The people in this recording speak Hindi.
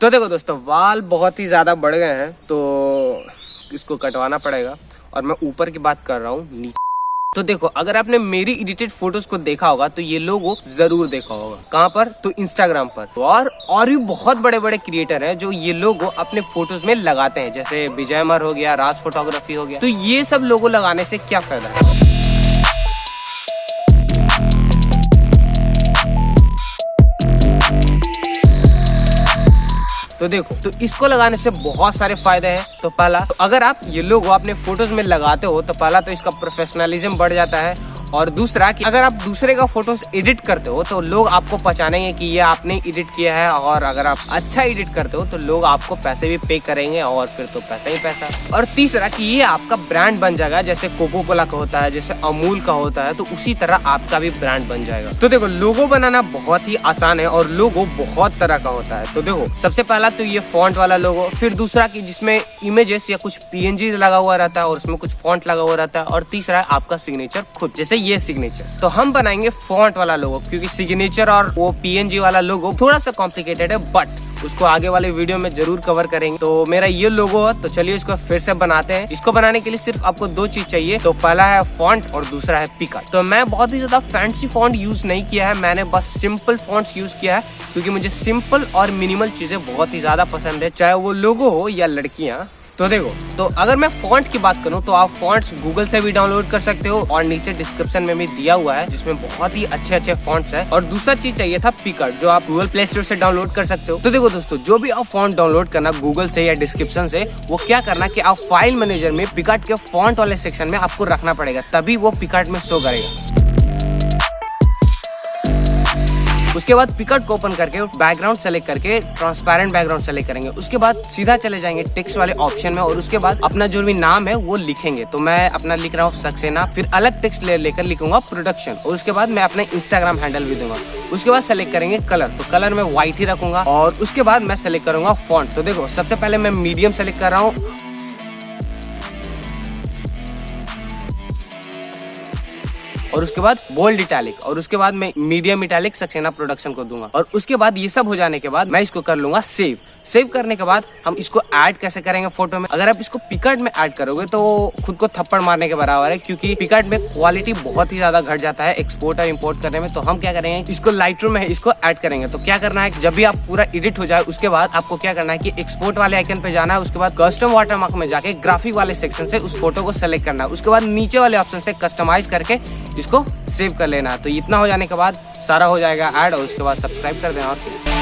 तो देखो दोस्तों, बाल बहुत ही ज्यादा बढ़ गए हैं तो इसको कटवाना पड़ेगा। और मैं ऊपर की बात कर रहा हूँ, नीचे। तो देखो, अगर आपने मेरी एडिटेड फोटोज को देखा होगा तो ये लोगो जरूर देखा होगा। कहाँ पर? तो इंस्टाग्राम पर। और भी बहुत बड़े बड़े क्रिएटर हैं जो ये लोगो अपने फोटोज में लगाते हैं, जैसे विजयमर हो गया, राज फोटोग्राफी हो गया। तो ये सब लोगो लगाने से क्या फायदा है? तो देखो, तो इसको लगाने से बहुत सारे फायदे हैं। तो पहला, तो अगर आप ये लोगो अपने फोटोज में लगाते हो तो पहला तो इसका प्रोफेशनलिज्म बढ़ जाता है। और दूसरा कि अगर आप दूसरे का फोटोज एडिट करते हो तो लोग आपको पहचानेंगे कि ये आपने एडिट किया है। और अगर आप अच्छा एडिट करते हो तो लोग आपको पैसे भी पे करेंगे और फिर तो पैसा ही पैसा। और तीसरा कि ये आपका ब्रांड बन जाएगा, जैसे कोको कोला का होता है, जैसे अमूल का होता है, तो उसी तरह आपका भी ब्रांड बन जाएगा। तो देखो, लोगो बनाना बहुत ही आसान है और लोगो बहुत तरह का होता है। तो देखो, सबसे पहला तो ये फॉन्ट वाला लोगो, फिर दूसरा कि जिसमें इमेजेस या कुछ पीएनजी लगा हुआ रहता है और उसमें कुछ फॉन्ट लगा हुआ रहता है, और तीसरा है आपका सिग्नेचर खुद, जैसे ये सिग्नेचर। तो हम बनाएंगे फॉन्ट वाला लोगो, क्योंकि सिग्नेचर और वो पीएनजी वाला लोगो थोड़ा सा कॉम्प्लिकेटेड है, बट उसको आगे वाले वीडियो में जरूर कवर करेंगे। तो मेरा ये लोगो है, तो चलिए इसको फिर से बनाते हैं। इसको बनाने के लिए सिर्फ आपको दो चीज चाहिए। तो पहला है फॉन्ट और दूसरा है पिकट। तो मैं बहुत ही ज्यादा फैंसी फॉन्ट यूज नहीं किया है, मैंने बस सिंपल फॉन्ट्स यूज किया है, क्योंकि मुझे सिंपल और मिनिमल चीजें बहुत ही ज्यादा पसंद है, चाहे वो लोगो हो या लड़कियां। तो देखो, तो अगर मैं फॉन्ट की बात करूं तो आप फॉन्ट्स गूगल से भी डाउनलोड कर सकते हो और नीचे डिस्क्रिप्शन में भी दिया हुआ है, जिसमें बहुत ही अच्छे अच्छे फॉन्ट्स है। और दूसरा चीज चाहिए था पिकट, जो आप गूगल प्ले स्टोर से डाउनलोड कर सकते हो। तो देखो दोस्तों, जो भी आप फॉन्ट डाउनलोड करना गूगल से या डिस्क्रिप्शन से, वो क्या करना कि आप फाइल मैनेजर में पिकट के फॉन्ट वाले सेक्शन में आपको रखना पड़ेगा, तभी वो पिकट में शो करेगा। उसके बाद पिकट को ओपन करके बैकग्राउंड सेलेक्ट करके ट्रांसपेरेंट बैकग्राउंड सेलेक्ट करेंगे। उसके बाद सीधा चले जाएंगे टेक्स्ट वाले ऑप्शन में और उसके बाद अपना जो भी नाम है वो लिखेंगे। तो मैं अपना लिख रहा हूँ सक्सेना, फिर अलग टेक्स्ट लेकर लिखूंगा प्रोडक्शन, और उसके बाद मैं अपना इंस्टाग्राम हैंडल भी दूंगा। उसके बाद सेलेक्ट करेंगे कलर, तो कलर में व्हाइट ही रखूंगा। और उसके बाद मैं सेलेक्ट करूंगा फॉन्ट। तो देखो, सबसे पहले मैं मीडियम सेलेक्ट कर रहा हूँ, और उसके बाद बोल्ड इटैलिक, और उसके बाद मैं मीडियम इटैलिक सक्सेना प्रोडक्शन को दूंगा। और उसके बाद ये सब हो जाने के बाद मैं इसको कर लूंगा सेव। सेव करने के बाद हम इसको ऐड कैसे करेंगे फोटो में? अगर आप इसको पिकट में ऐड करोगे तो खुद को थप्पड़ मारने के बराबर है, क्योंकि पिकट में क्वालिटी बहुत ही ज्यादा घट जाता है एक्सपोर्ट और इंपोर्ट करने में। तो हम क्या करेंगे, इसको लाइटरूम में इसको ऐड करेंगे। तो क्या करना है, जब भी आप पूरा एडिट हो जाए उसके बाद आपको क्या करना है कि एक्सपोर्ट वाले आइकन पे जाना है। उसके बाद कस्टम वाटरमार्क में जाके ग्राफिक वाले सेक्शन से उस फोटो को सेलेक्ट करना है। उसके बाद नीचे वाले ऑप्शन से कस्टमाइज करके इसको सेव कर लेना है। तो इतना हो जाने के बाद सारा हो जाएगा ऐड, और उसके बाद सब्सक्राइब कर देना। और